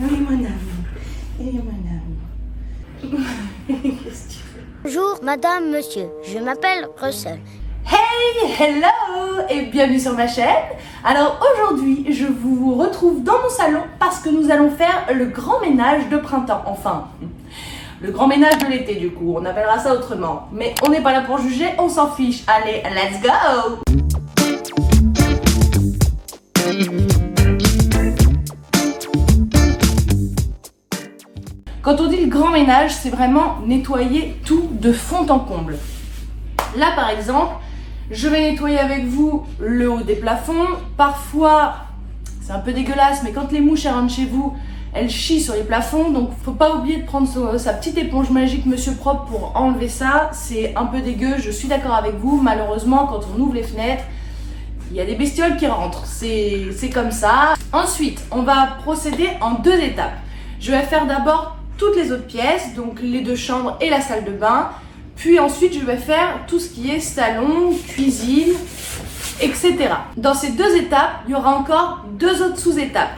Oui, mon amour. Oui, mon amour. Qu'est-ce que tu fais? Bonjour, madame, monsieur. Je m'appelle Russell. Hey, hello et bienvenue sur ma chaîne. Alors aujourd'hui, je vous retrouve dans mon salon parce que nous allons faire le grand ménage de printemps. Enfin, le grand ménage de l'été du coup, on appellera ça autrement. Mais on n'est pas là pour juger, on s'en fiche. Allez, let's go! Quand on dit le grand ménage, c'est vraiment nettoyer tout de fond en comble. Là par exemple, je vais nettoyer avec vous le haut des plafonds. Parfois, c'est un peu dégueulasse, mais quand les mouches rentrent chez vous, elles chient sur les plafonds. Donc faut pas oublier de prendre sa petite éponge magique Monsieur Propre pour enlever ça. C'est un peu dégueu, je suis d'accord avec vous. Malheureusement, quand on ouvre les fenêtres, il y a des bestioles qui rentrent. C'est comme ça. Ensuite, on va procéder en 2 étapes. Je vais faire d'abord toutes les autres pièces, donc les 2 chambres et la salle de bain. Puis ensuite, je vais faire tout ce qui est salon, cuisine, etc. Dans ces 2 étapes, il y aura encore 2 autres sous-étapes.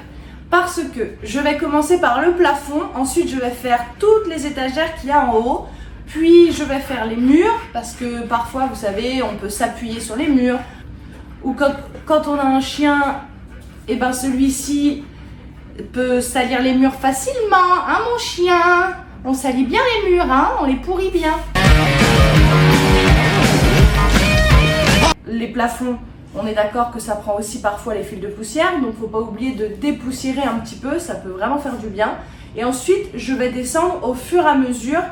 Parce que je vais commencer par le plafond, ensuite je vais faire toutes les étagères qu'il y a en haut, puis je vais faire les murs, parce que parfois, vous savez, on peut s'appuyer sur les murs, ou quand on a un chien, et ben celui-ci peut salir les murs facilement, hein mon chien? On salit bien les murs, hein? On les pourrit bien. Les plafonds, on est d'accord que ça prend aussi parfois les fils de poussière, donc faut pas oublier de dépoussiérer un petit peu, ça peut vraiment faire du bien. Et ensuite, je vais descendre au fur et à mesure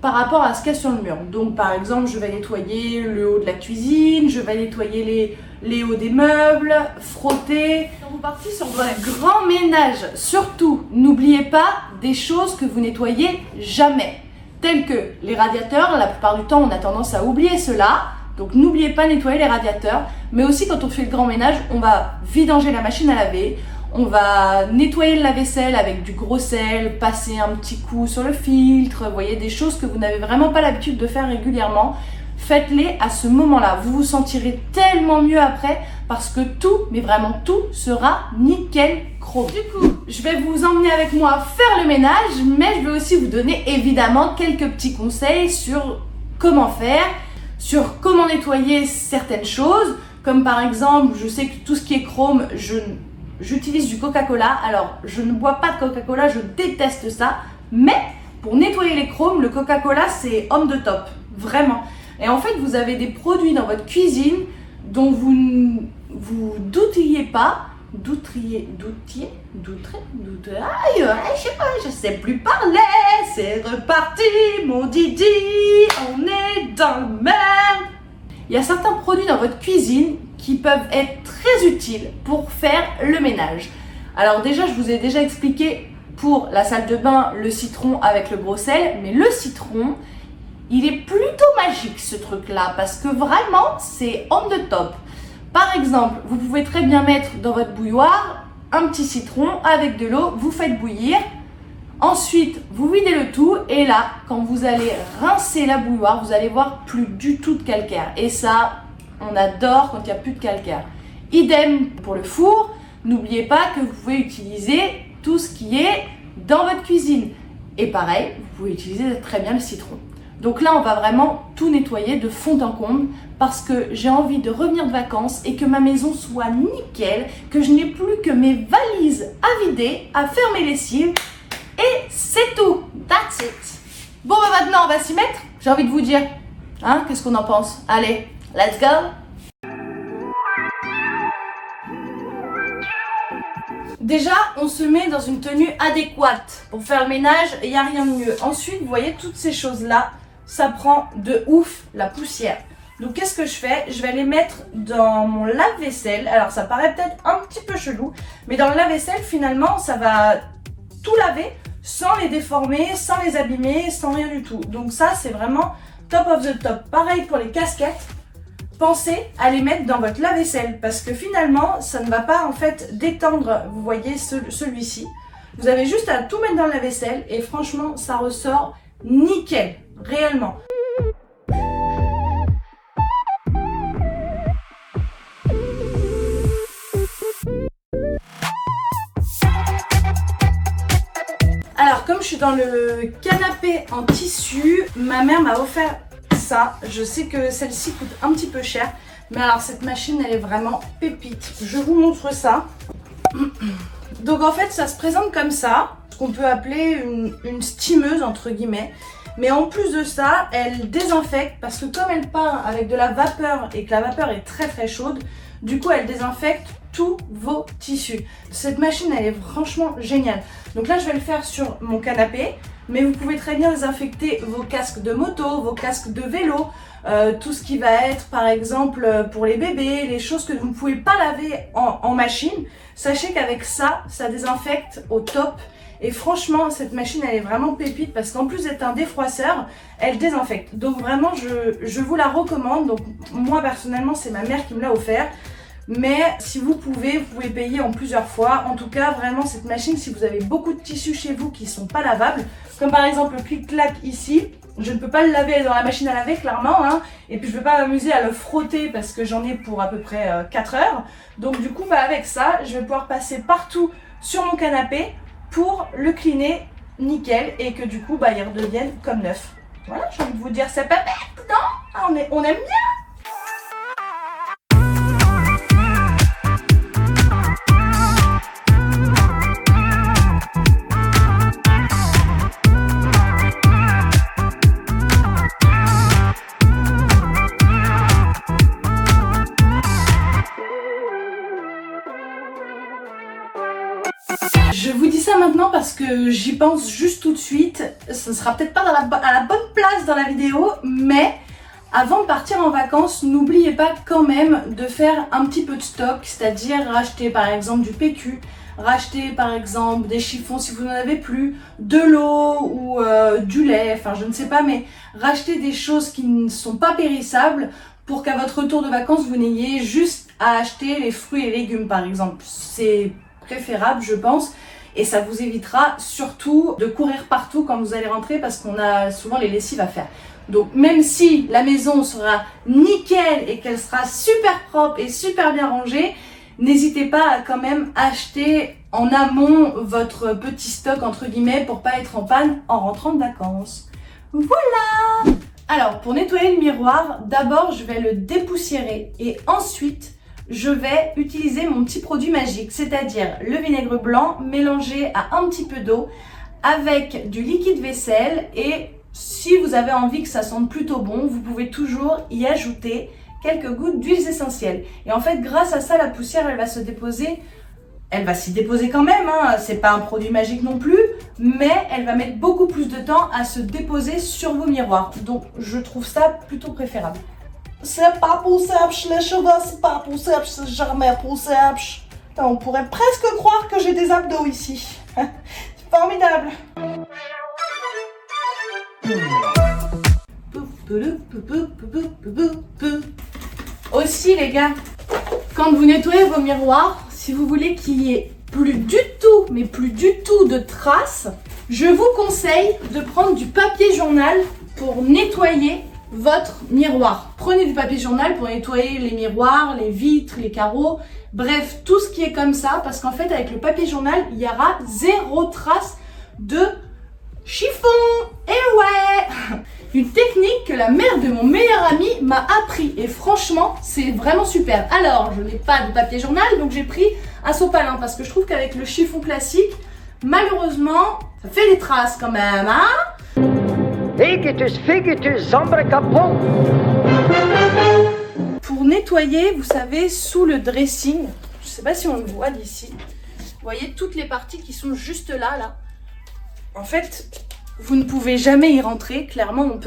par rapport à ce qu'il y a sur le mur. Donc par exemple, je vais nettoyer le haut de la cuisine, je vais nettoyer les hauts des meubles, frotter. Quand vous partez sur votre grand ménage, surtout, n'oubliez pas des choses que vous nettoyez jamais. Tels que les radiateurs, la plupart du temps on a tendance à oublier cela. Donc n'oubliez pas de nettoyer les radiateurs. Mais aussi quand on fait le grand ménage, on va vidanger la machine à laver. On va nettoyer le lave-vaisselle avec du gros sel, passer un petit coup sur le filtre, vous voyez, des choses que vous n'avez vraiment pas l'habitude de faire régulièrement. Faites-les à ce moment-là, vous vous sentirez tellement mieux après parce que tout, mais vraiment tout, sera nickel chrome. Du coup, je vais vous emmener avec moi faire le ménage, mais je vais aussi vous donner évidemment quelques petits conseils sur comment faire, sur comment nettoyer certaines choses, comme par exemple, je sais que tout ce qui est chrome, j'utilise du Coca-Cola. Alors, je ne bois pas de Coca-Cola, je déteste ça. Mais pour nettoyer les chromes, le Coca-Cola, c'est on the top. Vraiment. Et en fait, vous avez des produits dans votre cuisine dont vous ne vous douteriez pas. Aïe, je sais plus parler. C'est reparti, mon Didi. On est dans le merde. Il y a certains produits dans votre cuisine qui peuvent être très utiles pour faire le ménage. Alors déjà, je vous ai déjà expliqué pour la salle de bain le citron avec le gros sel, mais le citron, il est plutôt magique ce truc-là parce que vraiment, c'est on the top. Par exemple, vous pouvez très bien mettre dans votre bouilloire un petit citron avec de l'eau, vous faites bouillir. Ensuite, vous videz le tout et là, quand vous allez rincer la bouilloire, vous allez voir plus du tout de calcaire. Et ça, on adore quand il n'y a plus de calcaire. Idem pour le four, n'oubliez pas que vous pouvez utiliser tout ce qui est dans votre cuisine. Et pareil, vous pouvez utiliser très bien le citron. Donc là, on va vraiment tout nettoyer de fond en comble parce que j'ai envie de revenir de vacances et que ma maison soit nickel, que je n'ai plus que mes valises à vider, à faire mes lessives. Et c'est tout. That's it. Bon, bah maintenant, on va s'y mettre. J'ai envie de vous dire, hein, qu'est-ce qu'on en pense? Allez, let's go. Déjà, on se met dans une tenue adéquate. Pour faire le ménage, il n'y a rien de mieux. Ensuite, vous voyez, toutes ces choses-là, ça prend de ouf la poussière. Donc, qu'est-ce que je fais? Je vais les mettre dans mon lave-vaisselle. Alors, ça paraît peut-être un petit peu chelou, mais dans le lave-vaisselle, finalement, ça va tout laver sans les déformer, sans les abîmer, sans rien du tout. Donc ça, c'est vraiment top of the top. Pareil pour les casquettes. Pensez à les mettre dans votre lave-vaisselle parce que finalement, ça ne va pas en fait détendre, vous voyez, celui-ci. Vous avez juste à tout mettre dans le lave-vaisselle et franchement, ça ressort nickel, réellement. Alors comme je suis dans le canapé en tissu, ma mère m'a offert ça. Je sais que celle-ci coûte un petit peu cher, mais alors cette machine elle est vraiment pépite. Je vous montre ça. Donc en fait ça se présente comme ça, ce qu'on peut appeler une steameuse entre guillemets. Mais en plus de ça, elle désinfecte parce que comme elle part avec de la vapeur et que la vapeur est très très chaude, du coup elle désinfecte tous vos tissus. Cette machine elle est franchement géniale. Donc là je vais le faire sur mon canapé, mais vous pouvez très bien désinfecter vos casques de moto, vos casques de vélo, tout ce qui va être par exemple pour les bébés, les choses que vous ne pouvez pas laver en machine. Sachez qu'avec ça, ça désinfecte au top. Et franchement, cette machine, elle est vraiment pépite parce qu'en plus d'être un défroisseur, elle désinfecte. Donc vraiment, je vous la recommande. Donc moi, personnellement, c'est ma mère qui me l'a offert. Mais si vous pouvez payer en plusieurs fois. En tout cas, vraiment, cette machine, si vous avez beaucoup de tissus chez vous qui ne sont pas lavables, comme par exemple le clic-clac ici, je ne peux pas le laver dans la machine à laver, clairement. Hein, et puis, je ne vais pas m'amuser à le frotter parce que j'en ai pour à peu près 4 heures. Donc du coup, avec ça, je vais pouvoir passer partout sur mon canapé pour le cleaner nickel et que du coup il redevienne comme neuf. Voilà, j'ai envie de vous dire, c'est pas bête, non? On aime bien. Je vous dis ça maintenant parce que j'y pense juste tout de suite. Ce ne sera peut-être pas à la bonne place dans la vidéo, mais avant de partir en vacances, n'oubliez pas quand même de faire un petit peu de stock, c'est-à-dire racheter par exemple du PQ, racheter par exemple des chiffons si vous n'en avez plus, de l'eau ou du lait, enfin je ne sais pas, mais racheter des choses qui ne sont pas périssables pour qu'à votre retour de vacances, vous n'ayez juste à acheter les fruits et légumes par exemple. C'est préférable je pense et ça vous évitera surtout de courir partout quand vous allez rentrer parce qu'on a souvent les lessives à faire. Donc même si la maison sera nickel et qu'elle sera super propre et super bien rangée, n'hésitez pas à quand même acheter en amont votre petit stock entre guillemets pour pas être en panne en rentrant de vacances. Voilà! Alors pour nettoyer le miroir, d'abord je vais le dépoussiérer et ensuite je vais utiliser mon petit produit magique, c'est-à-dire le vinaigre blanc mélangé à un petit peu d'eau avec du liquide vaisselle et si vous avez envie que ça sente plutôt bon, vous pouvez toujours y ajouter quelques gouttes d'huiles essentielles. Et en fait, grâce à ça, la poussière, elle va se déposer. Elle va s'y déposer quand même, hein. C'est pas un produit magique non plus, mais elle va mettre beaucoup plus de temps à se déposer sur vos miroirs. Donc, je trouve ça plutôt préférable. C'est pas possible, les cheveux, c'est pas possible, c'est jamais possible. On pourrait presque croire que j'ai des abdos ici. C'est formidable. Aussi les gars, quand vous nettoyez vos miroirs, si vous voulez qu'il y ait plus du tout, mais plus du tout de traces, je vous conseille de prendre du papier journal pour nettoyer votre miroir. Prenez du papier journal pour nettoyer les miroirs, les vitres, les carreaux, bref, tout ce qui est comme ça, parce qu'en fait avec le papier journal, il y aura zéro trace de chiffon. Et ouais, une technique que la mère de mon meilleur ami m'a appris et franchement c'est vraiment super. Alors je n'ai pas de papier journal donc j'ai pris un sopalin parce que je trouve qu'avec le chiffon classique malheureusement ça fait des traces quand même, hein. Pour nettoyer, vous savez, sous le dressing, je sais pas si on le voit d'ici, vous voyez toutes les parties qui sont juste là. En fait, vous ne pouvez jamais y rentrer, clairement on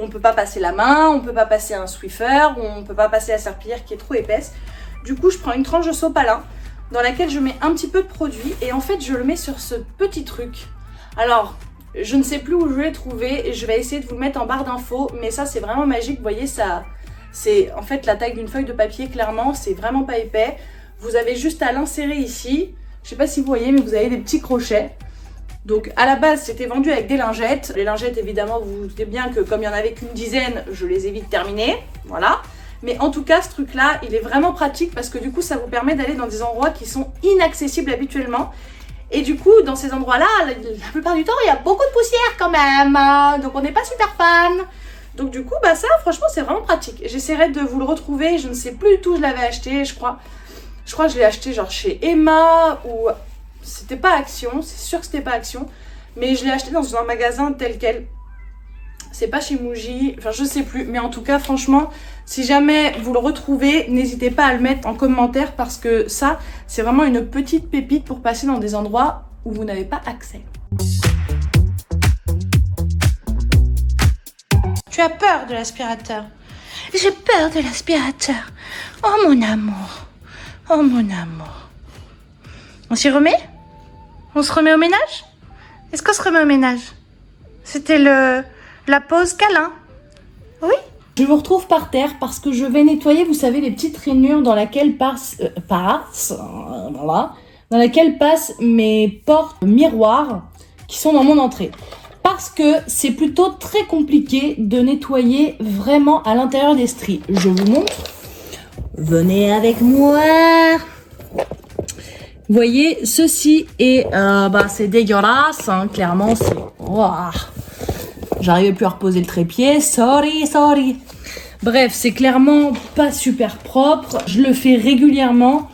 peut pas passer la main, on peut pas passer un Swiffer, on peut pas passer la serpillière qui est trop épaisse. Du coup je prends une tranche de sopalin dans laquelle je mets un petit peu de produit et en fait je le mets sur ce petit truc. Alors je ne sais plus où je l'ai trouvé et je vais essayer de vous le mettre en barre d'infos, mais ça c'est vraiment magique, vous voyez ça, c'est en fait la taille d'une feuille de papier clairement, c'est vraiment pas épais. Vous avez juste à l'insérer ici, je sais pas si vous voyez mais vous avez des petits crochets. Donc à la base c'était vendu avec des lingettes. Les lingettes évidemment vous vous doutez bien que comme il n'y en avait qu'une dizaine, je les ai vite terminées. Voilà. Mais en tout cas ce truc là il est vraiment pratique parce que du coup ça vous permet d'aller dans des endroits qui sont inaccessibles habituellement. Et du coup, dans ces endroits-là, la plupart du temps, il y a beaucoup de poussière quand même. Donc on n'est pas super fan. Donc du coup, bah ça, franchement, c'est vraiment pratique. J'essaierai de vous le retrouver. Je ne sais plus du tout où je l'avais acheté, je crois. Je crois que je l'ai acheté genre chez Emma ou... C'était pas Action, c'est sûr que c'était pas Action. Mais je l'ai acheté dans un magasin tel quel. C'est pas chez Muji, enfin je sais plus. Mais en tout cas, franchement, si jamais vous le retrouvez, n'hésitez pas à le mettre en commentaire. Parce que ça, c'est vraiment une petite pépite pour passer dans des endroits où vous n'avez pas accès. Tu as peur de l'aspirateur? J'ai peur de l'aspirateur. Oh mon amour. Oh mon amour. On s'y remet? On se remet au ménage? Est-ce qu'on se remet au ménage? C'était la pause câlin. Oui? Je vous retrouve par terre parce que je vais nettoyer, vous savez, les petites rainures dans laquelle voilà, dans laquelle passent mes portes miroirs qui sont dans mon entrée. Parce que c'est plutôt très compliqué de nettoyer vraiment à l'intérieur des stries. Je vous montre. Venez avec moi. Vous voyez, ceci est, c'est dégueulasse, hein, clairement, c'est... Ouah. J'arrivais plus à reposer le trépied, sorry. Bref, c'est clairement pas super propre. Je le fais régulièrement,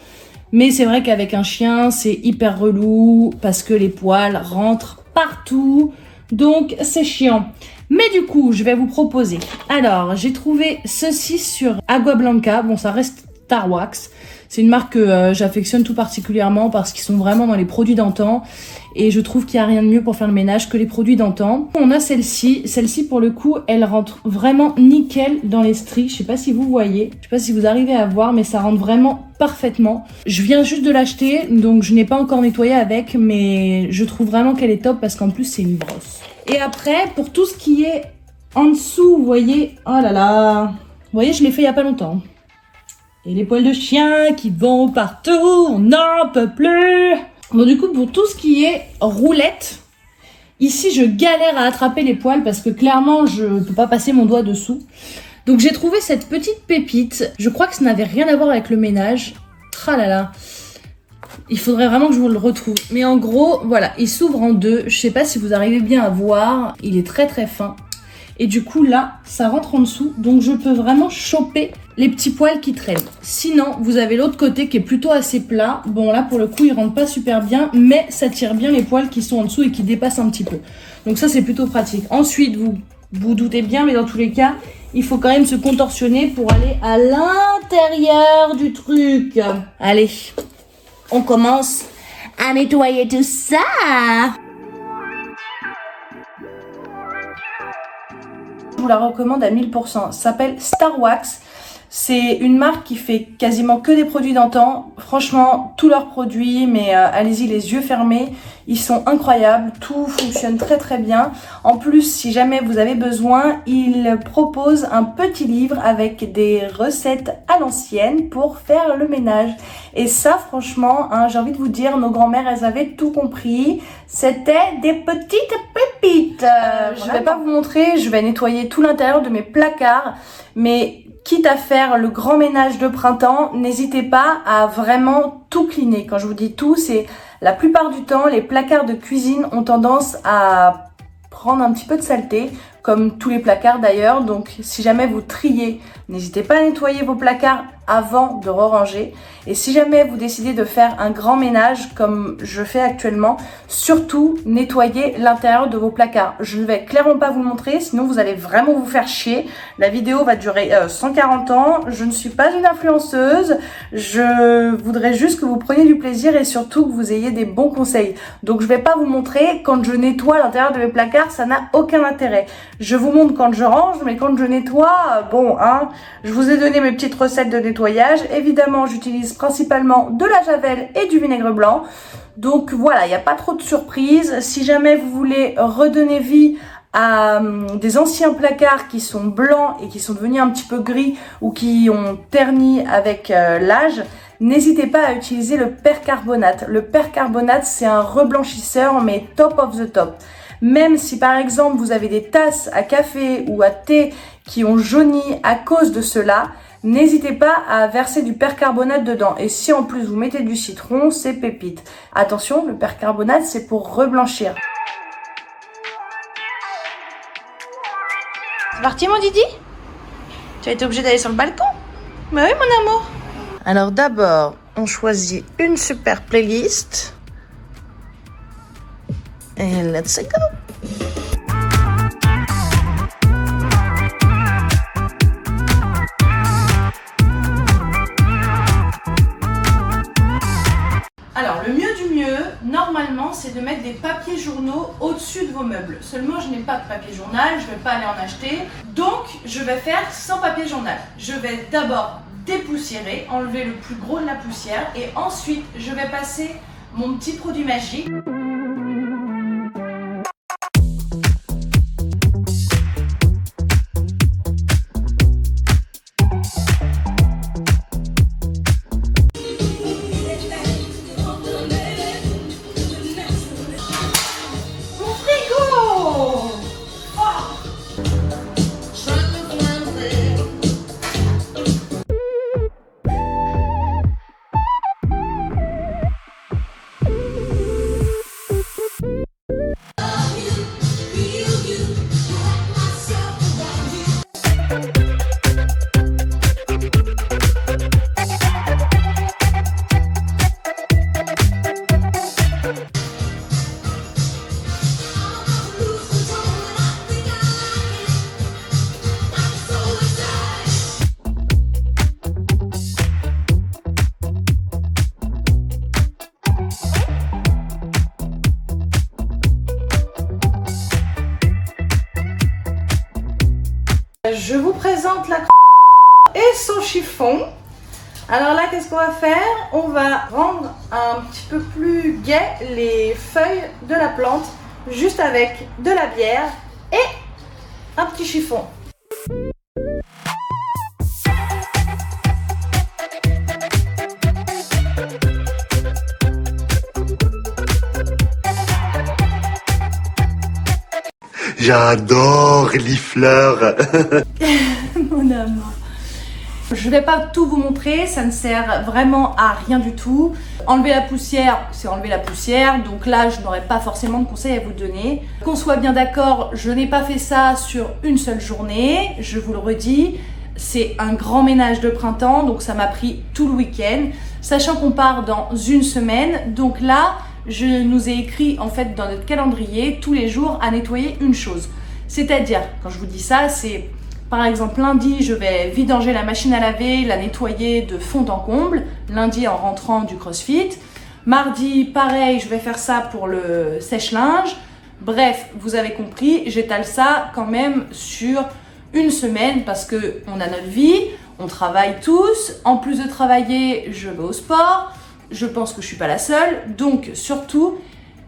mais c'est vrai qu'avec un chien, c'est hyper relou parce que les poils rentrent partout, donc c'est chiant. Mais du coup, je vais vous proposer. Alors, j'ai trouvé ceci sur Agua Blanca. Bon, ça reste Star Wax. C'est une marque que j'affectionne tout particulièrement parce qu'ils sont vraiment dans les produits d'antan. Et je trouve qu'il n'y a rien de mieux pour faire le ménage que les produits d'antan. On a celle-ci. Celle-ci, pour le coup, elle rentre vraiment nickel dans les stries. Je sais pas si vous voyez. Je sais pas si vous arrivez à voir, mais ça rentre vraiment parfaitement. Je viens juste de l'acheter, donc je n'ai pas encore nettoyé avec. Mais je trouve vraiment qu'elle est top parce qu'en plus, c'est une brosse. Et après, pour tout ce qui est en dessous, vous voyez... Oh là là. Vous voyez, je l'ai fait il y a pas longtemps. Et les poils de chien qui vont partout, on n'en peut plus. Bon, du coup, pour tout ce qui est roulette, ici, je galère à attraper les poils parce que clairement, je peux pas passer mon doigt dessous. Donc, j'ai trouvé cette petite pépite. Je crois que ça n'avait rien à voir avec le ménage. Tralala. Il faudrait vraiment que je vous le retrouve. Mais en gros, voilà, il s'ouvre en deux. Je sais pas si vous arrivez bien à voir. Il est très très fin. Et du coup, là, ça rentre en dessous. Donc, je peux vraiment choper les petits poils qui traînent. Sinon, vous avez l'autre côté qui est plutôt assez plat. Bon, là, pour le coup, il rentre pas super bien. Mais ça tire bien les poils qui sont en dessous et qui dépassent un petit peu. Donc ça, c'est plutôt pratique. Ensuite, vous doutez bien, mais dans tous les cas, il faut quand même se contorsionner pour aller à l'intérieur du truc. Allez, on commence à nettoyer tout ça. Je vous la recommande à 1000%. Ça s'appelle Star Wax. C'est une marque qui fait quasiment que des produits d'antan. Franchement, tous leurs produits, mais allez-y les yeux fermés. Ils sont incroyables. Tout fonctionne très très bien. En plus, si jamais vous avez besoin, ils proposent un petit livre avec des recettes à l'ancienne pour faire le ménage. Et ça, franchement, hein, j'ai envie de vous dire, nos grand-mères, elles avaient tout compris. C'était des petites pépites. Je vais pas vous montrer. Je vais nettoyer tout l'intérieur de mes placards. Mais quitte à faire le grand ménage de printemps, n'hésitez pas à vraiment tout cleaner. Quand je vous dis tout, c'est la plupart du temps, les placards de cuisine ont tendance à prendre un petit peu de saleté, comme tous les placards d'ailleurs. Donc si jamais vous triez, n'hésitez pas à nettoyer vos placards avant de re-ranger. Et si jamais vous décidez de faire un grand ménage comme je fais actuellement, surtout nettoyez l'intérieur de vos placards. Je ne vais clairement pas vous le montrer, sinon vous allez vraiment vous faire chier. La vidéo va durer 140 ans. Je ne suis pas une influenceuse. Je voudrais juste que vous preniez du plaisir et surtout que vous ayez des bons conseils. Donc je ne vais pas vous montrer quand je nettoie l'intérieur de mes placards, ça n'a aucun intérêt. Je vous montre quand je range, mais quand je nettoie, bon, hein, je vous ai donné mes petites recettes de nettoyage. Évidemment, j'utilise principalement de la javel et du vinaigre blanc. Donc voilà, il n'y a pas trop de surprises. Si jamais vous voulez redonner vie à des anciens placards qui sont blancs et qui sont devenus un petit peu gris ou qui ont terni avec l'âge, n'hésitez pas à utiliser le percarbonate. Le percarbonate, c'est un reblanchisseur, mais top of the top. Même si par exemple vous avez des tasses à café ou à thé qui ont jauni à cause de cela, N'hésitez pas à verser du percarbonate dedans. Et si en plus vous mettez du citron, c'est pépite. Attention, le percarbonate, c'est pour reblanchir. C'est parti mon Didi? Tu as été obligé d'aller sur le balcon? Bah oui mon amour. Alors d'abord, on choisit une super playlist. Et let's go! Alors, le mieux du mieux, normalement, c'est de mettre des papiers journaux au-dessus de vos meubles. Seulement, je n'ai pas de papier journal, je ne vais pas aller en acheter. Donc, je vais faire sans papier journal. Je vais d'abord dépoussiérer, enlever le plus gros de la poussière et ensuite, je vais passer mon petit produit magique. Je vous présente la et son chiffon. Alors là, qu'est-ce qu'on va faire? On va rendre un petit peu plus gai les feuilles de la plante, juste avec de la bière et un petit chiffon. J'adore les fleurs. Mon amour. Je vais pas tout vous montrer, ça ne sert vraiment à rien du tout. Enlever la poussière, c'est enlever la poussière, donc là je n'aurai pas forcément de conseils à vous donner. Qu'on soit bien d'accord, je n'ai pas fait ça sur une seule journée, je vous le redis. C'est un grand ménage de printemps, donc ça m'a pris tout le week-end. Sachant qu'on part dans une semaine, donc là, je nous ai écrit en fait dans notre calendrier tous les jours à nettoyer une chose. C'est-à-dire, quand je vous dis ça, c'est par exemple lundi, je vais vidanger la machine à laver, la nettoyer de fond en comble, lundi en rentrant du CrossFit. Mardi, pareil, je vais faire ça pour le sèche-linge. Bref, vous avez compris, j'étale ça quand même sur une semaine parce que on a notre vie, on travaille tous. En plus de travailler, je vais au sport. Je pense que je suis pas la seule. Donc surtout,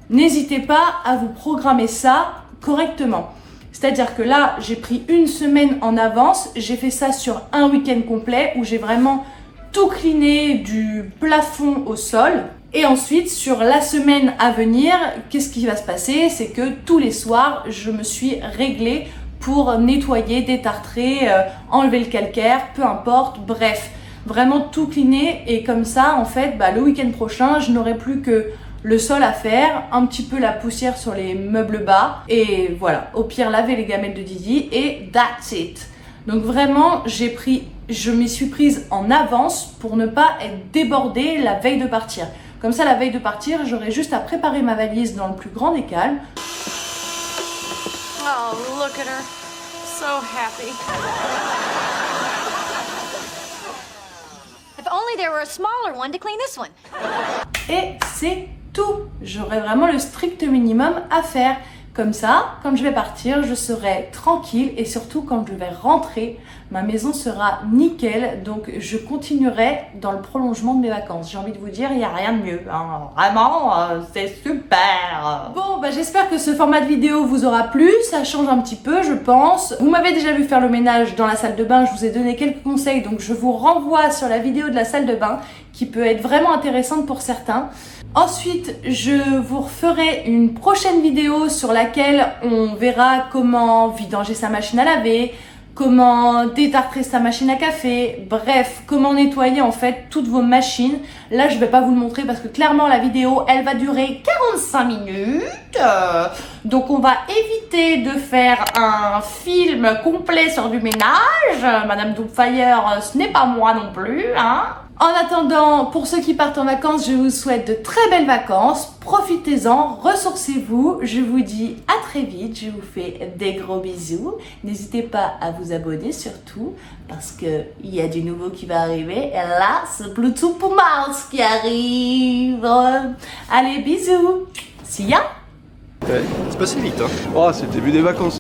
n'hésitez pas à vous programmer ça correctement. C'est-à-dire que là, j'ai pris une semaine en avance. J'ai fait ça sur un week-end complet où j'ai vraiment tout cleané du plafond au sol. Et ensuite, sur la semaine à venir, qu'est-ce qui va se passer? C'est que tous les soirs, je me suis réglée pour nettoyer, détartrer, enlever le calcaire, peu importe, bref. Vraiment tout cleaner et comme ça, en fait, le week-end prochain, je n'aurai plus que le sol à faire, un petit peu la poussière sur les meubles bas et voilà, au pire laver les gamelles de Didi et that's it. Donc vraiment, je m'y suis prise en avance pour ne pas être débordée la veille de partir. Comme ça, la veille de partir, j'aurai juste à préparer ma valise dans le plus grand des calmes. Oh, look at her. So happy. If only there were a smaller one to clean this one. Et c'est tout. J'aurai vraiment le strict minimum à faire. Comme ça, quand je vais partir, je serai tranquille et surtout quand je vais rentrer, ma maison sera nickel. Donc je continuerai dans le prolongement de mes vacances. J'ai envie de vous dire, il n'y a rien de mieux. Hein. Vraiment, c'est super. Bon, j'espère que ce format de vidéo vous aura plu. Ça change un petit peu, je pense. Vous m'avez déjà vu faire le ménage dans la salle de bain. Je vous ai donné quelques conseils. Donc je vous renvoie sur la vidéo de la salle de bain qui peut être vraiment intéressante pour certains. Ensuite, je vous referai une prochaine vidéo sur laquelle on verra comment vidanger sa machine à laver, comment détartrer sa machine à café, bref, comment nettoyer en fait toutes vos machines. Là, je vais pas vous le montrer parce que clairement la vidéo, elle va durer 45 minutes. Donc on va éviter de faire un film complet sur du ménage. Madame Doubtfire, ce n'est pas moi non plus, hein. En attendant, pour ceux qui partent en vacances, je vous souhaite de très belles vacances. Profitez-en, ressourcez-vous. Je vous dis à très vite. Je vous fais des gros bisous. N'hésitez pas à vous abonner surtout parce que il y a du nouveau qui va arriver. Et là, c'est Bluetooth pour Mars qui arrive. Allez, bisous. See ya. Ouais, c'est passé vite, hein. Oh, c'est le début des vacances.